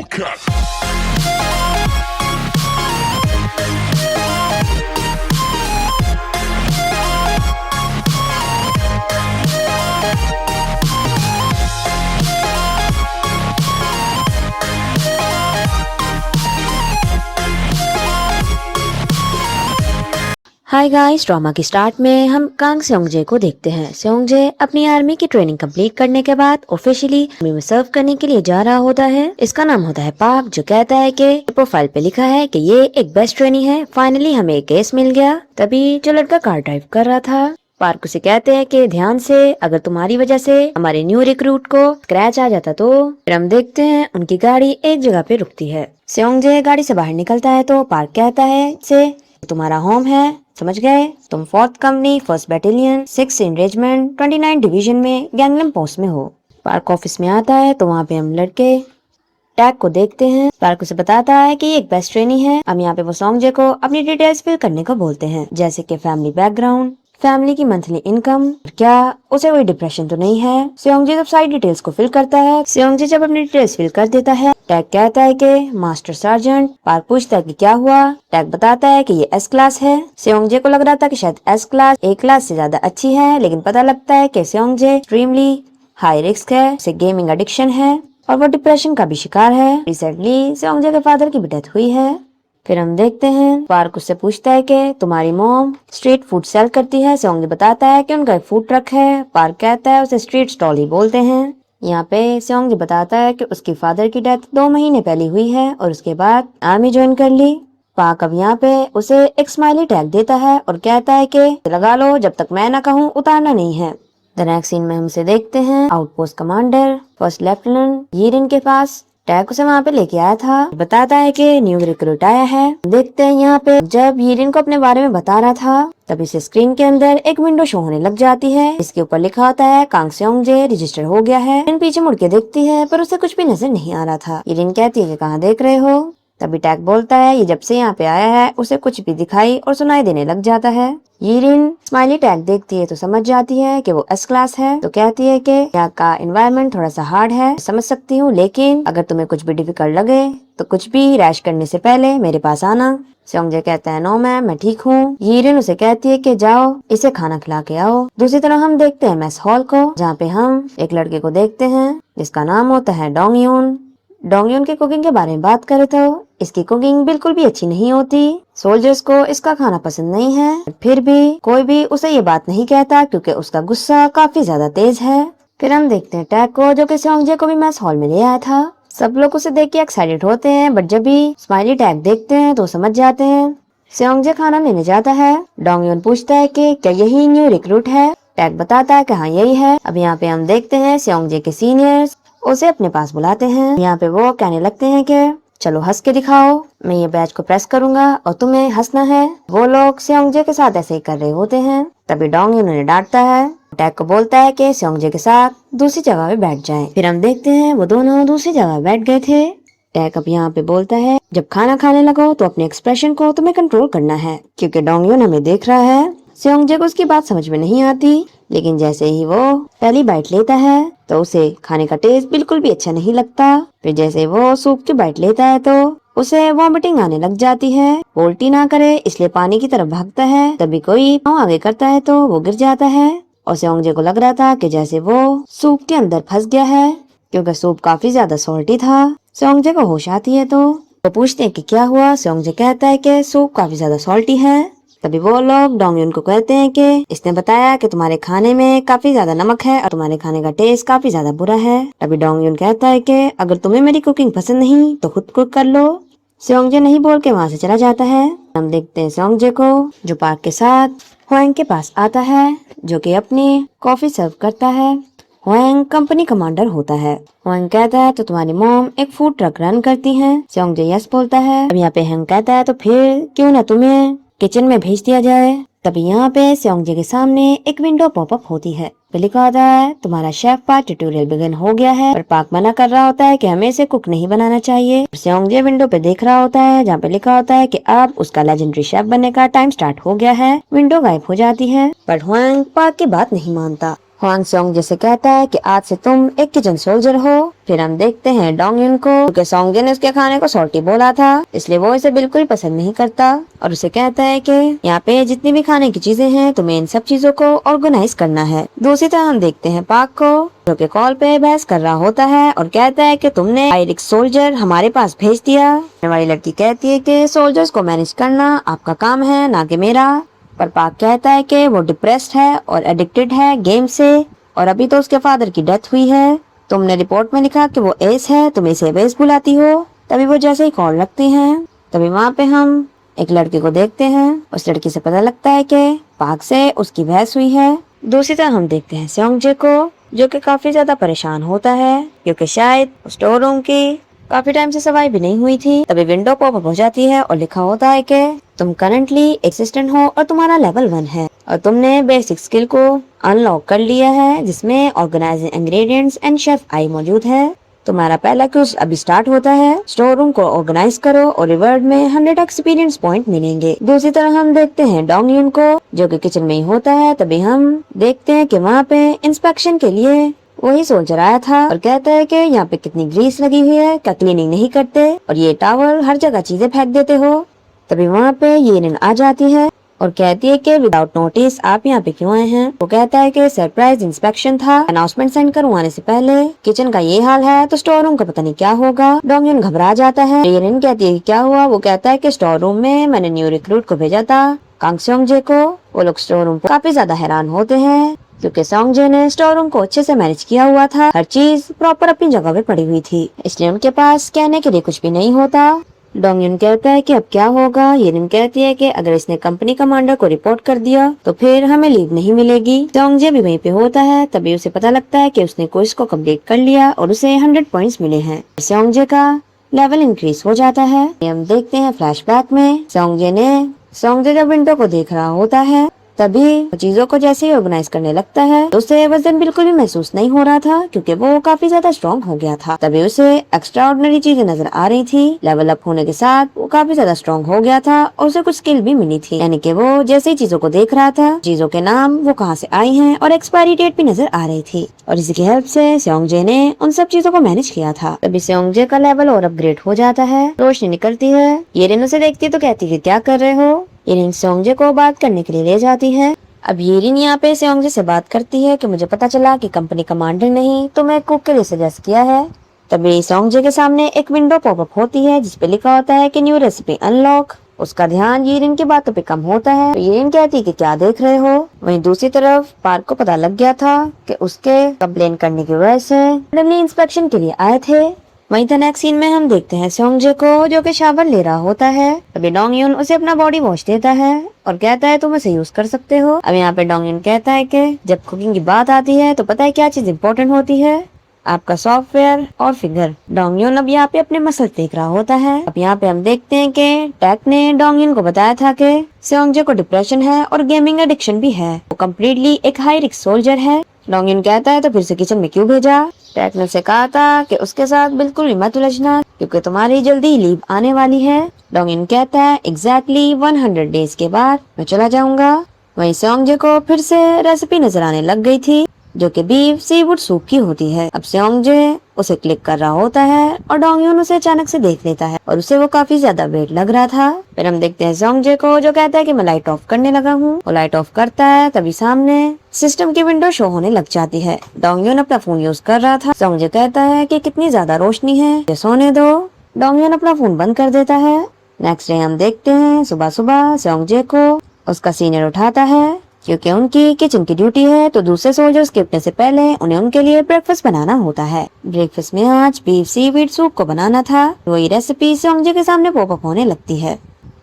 cut. Hi guys, drama की start में हम कांग सेओंगजे को देखते हैं। सेओंगजे अपनी आर्मी की ट्रेनिंग कंप्लीट करने के बाद ऑफिशियली आर्मी में सर्व करने के लिए जा रहा होता है। इसका नाम होता है पाक, जो कहता है कि प्रोफाइल पे लिखा है कि ये एक बेस्ट ट्रेनी है। फाइनली हमें एक केस मिल गया। तभी जो लड़का कार ड्राइव कर रहा था, पार्क उसे कहते हैं कि ध्यान से, अगर तुम्हारी वजह से हमारे न्यू रिक्रूट को स्क्रैच आ जाता तो। फिर हम देखते हैं उनकी गाड़ी एक जगह पे रुकती है। सेओंगजे गाड़ी से बाहर निकलता है तो पार्क कहता है से तुम्हारा होम है, समझ गए? तुम 4th company 1st battalion 6th regiment 29 division में गैंगलम पोस्ट में हो। पार्क ऑफिस में आता है तो वहाँ पे हम लड़के टैग को देखते हैं। पार्क उसे बताता है कि ये एक बेस्ट ट्रेनी है। हम यहाँ पे वो सेओंगजे को अपनी डिटेल्स फिल करने को बोलते हैं, जैसे कि फैमिली बैकग्राउंड, फैमिली की मंथली इनकम, क्या उसे कोई डिप्रेशन तो नहीं है। सेओंगजे जब सारी डिटेल्स को फिल करता है, सेओंगजे जब अपनी डिटेल्स फिल कर देता है, टैग कहता है कि मास्टर सार्जेंट। पार्क पूछता है कि क्या हुआ। टैग बताता है कि ये एस क्लास है। सेओंगजे को लग रहा था कि शायद एस क्लास ए क्लास से ज्यादा अच्छी है, लेकिन पता लगता है कि सेओंगजे एक्सट्रीमली हाई रिस्क है, उसे गेमिंग एडिक्शन है और वो डिप्रेशन का भी शिकार है। रिसेंटली सेओंगजे के फादर की भी डेथ हुई है। फिर हम देखते हैं पार्क उससे पूछता है कि तुम्हारी मॉम स्ट्रीट फूड सेल करती है। सेओंगजे बताता है कि उनका एक फूड ट्रक है। पार्क कहता है उसे स्ट्रीट स्टॉल ही बोलते हैं। यहाँ पे सेओंगजे बताता है कि उसकी फादर की डेथ 2 महीने पहले हुई है और उसके बाद आर्मी ज्वाइन कर ली। पार्क अब यहाँ पे उसे एक स्माइली टैग देता है और कहता है कि लगा लो, जब तक मैं ना कहूँ उतारना नहीं है। द नेक्स्ट सीन में हम उसे देखते हैं आउटपोस्ट कमांडर 1st लेफ्टिनेंट यीरिन के पास। टैग उसे वहाँ पे लेके आया था, बताता है कि न्यू रिक्रूट आया है। देखते हैं यहाँ पे जब यीरिन को अपने बारे में बता रहा था, तब इसे स्क्रीन के अंदर एक विंडो शो होने लग जाती है। इसके ऊपर लिखा होता है कांग सेओंगजे रजिस्टर हो गया है। यीरिन पीछे मुड़ के देखती है पर उसे कुछ भी नजर नहीं आ रहा था। यीरिन कहती है कि कहाँ देख रहे हो। तभी टैग बोलता है ये जब से यहाँ पे आया है उसे कुछ भी दिखाई और सुनाई देने लग जाता है। यीरिन स्माइली टैग देखती है तो समझ जाती है कि वो एस क्लास है, तो कहती है कि यहाँ का एनवायरनमेंट थोड़ा सा हार्ड है, समझ सकती हूँ, लेकिन अगर तुम्हें कुछ भी डिफिकल्ट लगे तो कुछ भी रैश करने से पहले मेरे पास आना। सेओंगजे कहता है नो मैम, मैं ठीक हूँ। यीरिन उसे कहती है कि जाओ इसे खाना खिला के आओ। दूसरी तरफ हम देखते हैं मेस हॉल को, जहाँ पे हम एक लड़के को देखते हैं जिसका नाम होता है डोंगयून। डोंगयून की कुकिंग के बारे में बात करें तो इसकी कुकिंग बिल्कुल भी अच्छी नहीं होती। सोल्जर्स को इसका खाना पसंद नहीं है, फिर भी कोई भी उसे ये बात नहीं कहता क्योंकि उसका गुस्सा काफी ज्यादा तेज है। फिर हम देखते हैं टैग को, जो कि सेओंगजे को भी मैस हॉल में ले आया था। सब लोग उसे देख के एक्साइटेड होते हैं, बट जब भी स्माइली टैग देखते हैं तो समझ जाते हैं। सेओंगजे खाना लेने जाता है। डोंगयून पूछता है कि क्या यही न्यू रिक्रूट है। टैग बताता है कि हाँ यही है। अब यहाँ पे हम देखते हैं सेओंगजे के सीनियर्स उसे अपने पास बुलाते हैं। यहाँ पे वो कहने लगते हैं कि चलो हंस के दिखाओ, मैं ये बैच को प्रेस करूंगा और तुम्हें हंसना है। वो लोग सेओंगजे के साथ ऐसे ही कर रहे होते हैं। तभी डोंगयून उन्हें डांटता है। टैग को बोलता है कि सेओंगजे के साथ दूसरी जगह पे बैठ जाएं। फिर हम देखते हैं वो दोनों दूसरी जगह बैठ गए थे। टैग अब यहाँ पे बोलता है जब खाना खाने लगो तो अपने एक्सप्रेशन को तुम्हें कंट्रोल करना है, क्योंकि डोंगयून हमें देख रहा है। सेओंगजे को उसकी बात समझ में नहीं आती, लेकिन जैसे ही वो पहली बाइट लेता है तो उसे खाने का टेस्ट बिल्कुल भी अच्छा नहीं लगता। फिर जैसे वो सूप की बाइट लेता है तो उसे वॉमिटिंग आने लग जाती है। वो उल्टी ना करे इसलिए पानी की तरफ भागता है। तभी कोई पाँव आगे करता है तो वो गिर जाता है और सेओंगजे को लग रहा था कि जैसे वो सूप के अंदर फंस गया है, क्योंकि सूप काफी ज्यादा सॉल्टी था। सेओंगजे को होश आती है तो वो पूछते हैं कि क्या हुआ। सेओंगजे कहता है कि सूप काफी ज्यादा सॉल्टी है। तभी वो लोग डोंगयून को कहते हैं कि इसने बताया कि तुम्हारे खाने में काफी ज्यादा नमक है और तुम्हारे खाने का टेस्ट काफी ज्यादा बुरा है। तभी डोंगयून कहता है कि अगर तुम्हें मेरी कुकिंग पसंद नहीं तो खुद कुक कर लो। सेओंगजे नहीं बोल के वहाँ से चला जाता है। हम देखते हैं सेओंगजे को, जो पार्क के साथ हुआंग के पास आता है, जो कि अपनी कॉफी सर्व करता है। हुआंग कंपनी कमांडर होता है। हुआंग कहता है तो तुम्हारी मॉम एक फूड ट्रक रन करती है। सेओंगजे यस बोलता है। अब यहाँ पे हैंग कहता है तो फिर क्यों ना तुम्हें किचन में भेज दिया जाए। तभी यहाँ पे सेओंगजे के सामने एक विंडो पॉपअप होती है। पे लिखा होता है तुम्हारा शेफ पार्ट ट्यूटोरियल बिगिन हो गया है। पर पार्क मना कर रहा होता है कि हमें इसे कुक नहीं बनाना चाहिए। सेओंगजे विंडो पे देख रहा होता है जहाँ पे लिखा होता है कि अब उसका लेजेंडरी शेफ बनने का टाइम स्टार्ट हो गया है। विंडो गायब हो जाती है, पर हुआंग पार्क की बात नहीं मानता। हुआंग सेओंग जैसे कहता है कि आज से तुम एक किचन सोल्जर हो। फिर हम देखते हैं डोंग युन को, क्योंकि सोंगजे ने उसके खाने को सॉल्टी बोला था इसलिए वो इसे बिल्कुल पसंद नहीं करता और उसे कहता है कि यहाँ पे जितनी भी खाने की चीजें हैं तुम्हें इन सब चीजों को ऑर्गेनाइज करना है। दूसरी तरफ हम देखते हैं पाक को, जो कि कॉल पे बहस कर रहा होता है और कहता है कि तुमने हाई सोल्जर हमारे पास भेज दिया। हमारी लड़की कहती है कि सोल्जर्स को मैनेज करना आपका काम है ना कि मेरा। पर पाक कहता है कि वो डिप्रेस्ड है और एडिक्टेड है गेम से और अभी तो उसके फादर की डेथ हुई है। तुमने रिपोर्ट में लिखा कि वो एस है, तुम इसे वेस बुलाती हो। तभी वो जैसे ही कॉल रखती हैं तभी वहाँ पे हम एक लड़की को देखते हैं। उस लड़की से पता लगता है कि पाक से उसकी बहस हुई है। दूसरी तरफ हम देखते हैं सेओंगजे को, जो कि काफी ज्यादा परेशान होता है क्योंकि शायद स्टोर रूम की काफी टाइम से सफाई भी नहीं हुई थी। तभी विंडो पॉपअप हो जाती है और लिखा होता है कि तुम करंटली एक्सिस्टेंट हो और तुम्हारा लेवल 1 है और तुमने बेसिक स्किल को अनलॉक कर लिया है जिसमें organising ingredients and chef AI मौजूद है। तुम्हारा पहला क्विज अभी स्टार्ट होता है। स्टोर रूम को ऑर्गेनाइज करो और रिवॉर्ड में 100 एक्सपीरियंस पॉइंट मिलेंगे। दूसरी तरफ हम देखते हैं डोंग युन को, जो कि किचन में ही होता है। तभी हम देखते हैं कि वहाँ पे इंस्पेक्शन के लिए वही सोल्जर आया था और कहता है कि यहाँ पे कितनी ग्रीस लगी हुई है, क्या क्लीनिंग नहीं करते और ये टावर हर जगह चीजें फेंक देते हो। तभी वहाँ पे येरिन आ जाती है और कहती है कि विदाउट नोटिस आप यहाँ पे क्यों आए हैं। वो कहता है कि सरप्राइज इंस्पेक्शन था, अनाउंसमेंट सेंड करवाने से पहले किचन का ये हाल है तो स्टोर रूम का पता नहीं क्या होगा। डोंग युन घबरा जाता है। येरिन कहती है कि क्या हुआ। वो कहता है कि स्टोर रूम में मैंने न्यू रिक्रूट को भेजा था कांग सेओंगजे को। वो लोग स्टोर रूम काफी ज्यादा हैरान होते हैं क्योंकि सेओंगजे ने स्टोर रूम को अच्छे से मैनेज किया हुआ था, हर चीज प्रॉपर अपनी जगह पे पड़ी हुई थी, इसलिए उनके पास कहने के लिए कुछ भी नहीं होता। डोंग युन कहता है कि अब क्या होगा। येरिन कहती है कि अगर इसने कंपनी कमांडर को रिपोर्ट कर दिया तो फिर हमें लीव नहीं मिलेगी। सेओंगजे भी वहीं पे होता है। तभी उसे पता लगता है कि उसने क्विज को कंप्लीट कर लिया और उसे 100 पॉइंट्स मिले हैं। सेओंगजे का लेवल इंक्रीज हो जाता है। हम देखते हैं फ्लैशबैक में सेओंगजे जब विंडो को देख रहा होता है तभी चीजों को जैसे ही ऑर्गेनाइज करने लगता है तो उसे वजन बिल्कुल भी महसूस नहीं हो रहा था क्योंकि वो काफी ज्यादा स्ट्रॉन्ग हो गया था। तभी उसे एक्स्ट्रा ऑर्डिनरी चीजें नजर आ रही थी। लेवल अप होने के साथ वो काफी ज्यादा स्ट्रॉन्ग हो गया था और उसे कुछ स्किल भी मिली थी, यानी कि वो जैसे ही चीजों को देख रहा था चीजों के नाम, वो कहाँ से आई हैं और एक्सपायरी डेट भी नजर आ रही थी और इसी की हेल्प से सेओंगजे ने उन सब चीजों को मैनेज किया था। तभी सेओंगजे का लेवल और अपग्रेड हो जाता है। रोशनी निकलती है। येरिन उसे देखती है तो कहती है क्या कर रहे हो। येरिन सेओंगजे को बात करने के लिए ले जाती है। अब येरिन यहाँ पे सेओंगजे से बात करती है कि मुझे पता चला कि कंपनी कमांडर नहीं तो मैं कुक के लिए सजेस्ट किया है। तभी सेओंगजे के सामने एक विंडो पॉपअप होती है जिसपे लिखा होता है कि न्यू रेसिपी अनलॉक। उसका ध्यान येरिन की बातों पे कम होता है तो येरिन कहती है कि क्या देख रहे हो। वहीं दूसरी तरफ पार्क को पता लग गया था कि उसके कंप्लेन करने की वजह से रैंडमली इंस्पेक्शन के लिए आए थे। वहीं तो नेक्स्ट सीन में हम देखते हैं सेओंगजे को, जो कि शावर ले रहा होता है। अभी डोंग युन उसे अपना बॉडी वॉश देता है और कहता है तुम इसे यूज कर सकते हो। अब यहाँ पे डोंग युन कहता है कि जब कुकिंग की बात आती है तो पता है क्या चीज इम्पोर्टेंट होती है, आपका सॉफ्टवेयर और फिगर। डोंग युन अब यहाँ पे अपने मसल देख रहा होता है। अब यहाँ पे हम देखते हैं कि टैक ने डोंग युन को बताया था कि सेओंगजे को डिप्रेशन है और गेमिंग एडिक्शन भी है, वो कम्प्लीटली एक हाई रिस्क सोल्जर है। डोंग युन कहता है तो फिर से किचन में क्यों भेजा। टैक ने उसे कहा था कि उसके साथ बिल्कुल भी मत उलझना क्योंकि तुम्हारी जल्दी ही लीव आने वाली है। डोंग युन कहता है एग्जैक्टली 100 डेज के बाद मैं चला जाऊंगा। वहीं सेओंगजे को फिर से रेसिपी नजर आने लग गई थी जो कि बीफ सीवुड सूप की होती है। अब सेओंगजे उसे क्लिक कर रहा होता है और डोंग युन उसे अचानक से देख लेता है और उसे वो काफी ज्यादा वेट लग रहा था। फिर हम देखते हैं सेओंगजे को, जो कहता है कि मैं लाइट ऑफ करने लगा हूँ। वो लाइट ऑफ करता है तभी सामने सिस्टम की विंडो शो होने लग जाती है। डोंग युन अपना फोन यूज कर रहा था। सेओंगजे कहता है कि कितनी ज्यादा रोशनी है, ये सोने दो। डोंग युन अपना फोन बंद कर देता है। नेक्स्ट डे हम देखते हैं सुबह सुबह सेओंगजे को उसका सीनियर उठाता है क्योंकि उनकी किचन की ड्यूटी है तो दूसरे सोल्जर्स के उठने से पहले उन्हें उनके लिए ब्रेकफास्ट बनाना होता है। ब्रेकफास्ट में आज बीफ सीवीड सूप को बनाना था। वही रेसिपी सेओंगजे के सामने पॉपअप होने लगती है।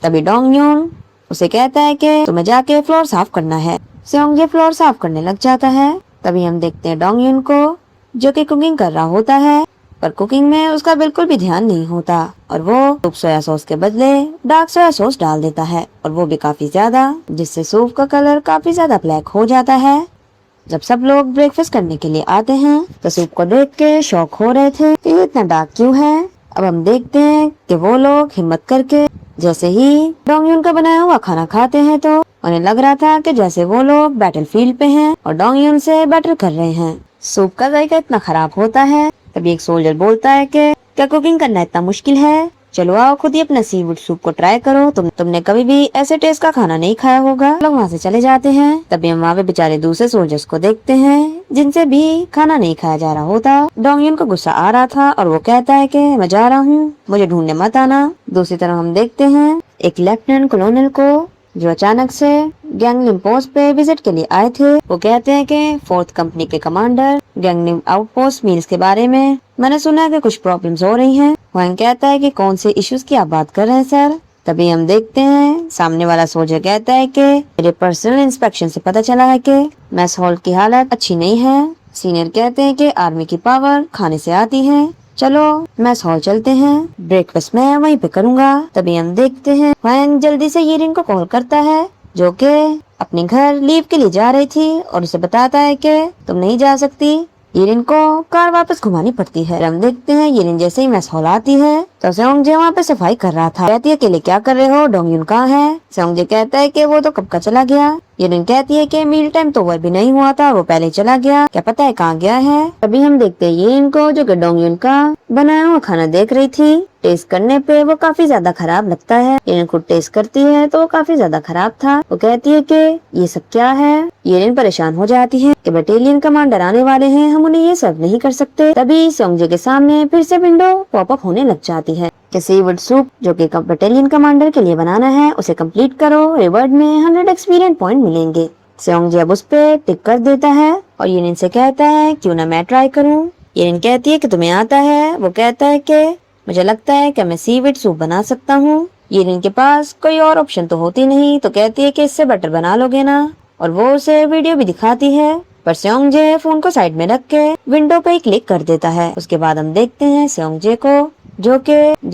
तभी डोंग युन उसे कहता है कि तुम्हें जाके फ्लोर साफ करना है। सेओंगजे फ्लोर साफ करने लग जाता है। तभी हम देखते हैं डोंग युन को, जो कि कुकिंग कर रहा होता है पर कुकिंग में उसका बिल्कुल भी ध्यान नहीं होता और वो सूप सोया सॉस के बदले डार्क सोया सॉस डाल देता है और वो भी काफी ज्यादा, जिससे सूप का कलर काफी ज्यादा ब्लैक हो जाता है। जब सब लोग ब्रेकफास्ट करने के लिए आते हैं तो सूप को देख के शॉक हो रहे थे कि ये इतना डार्क क्यों है। अब हम देखते हैं कि वो लोग हिम्मत करके जैसे ही डोंग युन का बनाया हुआ खाना खाते हैं तो उन्हें लग रहा था कि जैसे वो लोग बैटलफील्ड पे हैं और डोंग युन से बैटल कर रहे हैं। सूप का जायका इतना खराब होता है। तभी एक सोल्जर बोलता है कि क्या कुकिंग करना इतना मुश्किल है, चलो आओ खुद ही अपना सीवुड सूप को ट्राई करो, तुमने कभी भी ऐसे टेस्ट का खाना नहीं खाया होगा। लोग वहाँ से चले जाते हैं। तभी हम वहाँ पे बेचारे दूसरे सोल्जर्स को देखते हैं जिनसे भी खाना नहीं खाया जा रहा होता। डोंग युन को गुस्सा आ रहा था और वो कहता है कि मैं जा रहा हूँ, मुझे ढूंढने मत आना। दूसरी तरफ हम देखते हैं एक लेफ्टिनेंट कॉलोनल को जो अचानक से गैंगलिम पोस्ट पे विजिट के लिए आए थे। वो कहते हैं कि 4th कंपनी के कमांडर गैंगलिम आउटपोस्ट मील्स के बारे में मैंने सुना है कि कुछ प्रॉब्लम्स हो रही हैं। वैंग कहता है कि कौन से इश्यूज की आप बात कर रहे हैं सर। तभी हम देखते हैं सामने वाला सोल्जर कहता है कि मेरे पर्सनल इंस्पेक्शन से पता चला है कि मैस हॉल की हालत अच्छी नहीं है। सीनियर कहते हैं कि आर्मी की पावर खाने से आती है, चलो मैस हॉल चलते हैं, ब्रेकफास्ट मैं वहीं पे करूंगा। तभी हम देखते हैं वैंग जल्दी से येरिन को कॉल करता है जो कि अपने घर लीव के लिए जा रही थी और उसे बताता है कि तुम नहीं जा सकती। येरिन को कार वापस घुमानी पड़ती है। हम देखते हैं येरिन जैसे ही मैस हॉल आती है तो सेओंगजे वहाँ पे सफाई कर रहा था। कहती है अकेले क्या कर रहे हो, डोंग युन कहाँ है। सेओंगजे कहता है कि वो तो कब का चला गया। येरिन कहती है कि मील टाइम तो ओवर भी नहीं हुआ था, वो पहले चला गया, क्या पता है कहाँ गया है। तभी हम देखते हैं येरिन को जो कि डोंग युन का बनाया हुआ खाना देख रही थी। टेस्ट करने पे वो काफी ज्यादा खराब लगता है। येरिन खुद टेस्ट करती है तो वो काफी ज्यादा खराब था। वो कहती है कि ये सब क्या है। येरिन परेशान हो जाती है कि बटालियन कमांडर आने वाले हैं, हम उन्हें ये सर्व नहीं कर सकते। तभी सेओंगजे के सामने फिर से विंडो पॉपअप होने लग जाती है कि सीवुड सूप जो कि बटालियन कमांडर के लिए बनाना है उसे कंप्लीट करो, रिवॉर्ड में 100 एक्सपीरियंस पॉइंट मिलेंगे। सेओंगजे अब उस पे टिक कर देता है और येरिन से कहता है क्यों ना मैं ट्राई करूँ। येरिन कहती है कि तुम्हें आता है। वो कहता है कि मुझे लगता है कि मैं सीविड सूप बना सकता हूँ। येरिन के पास कोई और ऑप्शन तो होती नहीं तो कहती है कि इससे बटर बना लोगे ना, और वो उसे वीडियो भी दिखाती है। पर सेओंगजे फोन को साइड में रख के विंडो पे ही क्लिक कर देता है। उसके बाद हम देखते हैं सेओंगजे को जो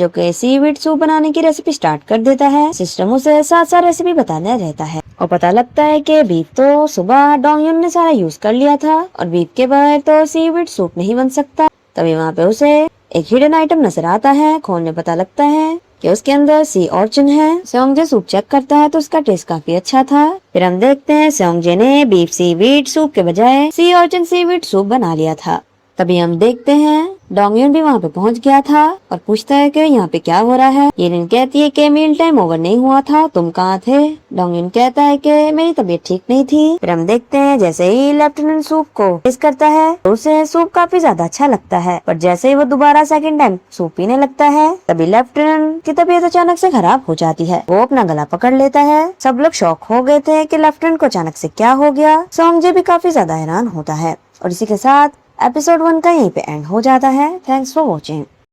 के सीविड सूप बनाने की रेसिपी स्टार्ट कर देता है। सिस्टम उसे साथ साथ रेसिपी बताने रहता है और पता लगता है कि बीफ तो सुबह डोंग युन ने सारा यूज कर लिया था और बीफ के बगैर तो सीविड सूप नहीं बन सकता। तभी वहाँ पे उसे एक हिडन आइटम नजर आता है। खोलने पता लगता है कि उसके अंदर सी ऑर्चन है। सेओंगजे सूप चेक करता है तो उसका टेस्ट काफी अच्छा था। फिर हम देखते हैं सेओंगजे ने बीफ सीवीड सूप के बजाय सी ऑर्चन सीवीड सूप बना लिया था। तभी हम देखते हैं डोंग युन भी वहाँ पे पहुँच गया था और पूछता है कि यहाँ पे क्या हो रहा है। येरिन कहती है कि मील टाइम ओवर नहीं हुआ था, तुम कहाँ थे। डोंग युन कहता है कि मेरी तबीयत ठीक नहीं थी। फिर हम देखते हैं जैसे ही लेफ्टिनेंट सूप को टेस्ट करता है तो उसे सूप काफी ज्यादा अच्छा लगता है, पर जैसे ही वो दोबारा सेकंड टाइम सूप पीने लगता है तभी लेफ्टिनेंट की तबीयत अचानक से खराब हो जाती है। वो अपना गला पकड़ लेता है। सब लोग शॉक हो गए थे कि लेफ्टिनेंट को अचानक से क्या हो गया। सेओंगजे भी काफी ज्यादा हैरान होता है और इसी के साथ एपिसोड 1 का यहीं पे एंड हो जाता है। Thanks for watching.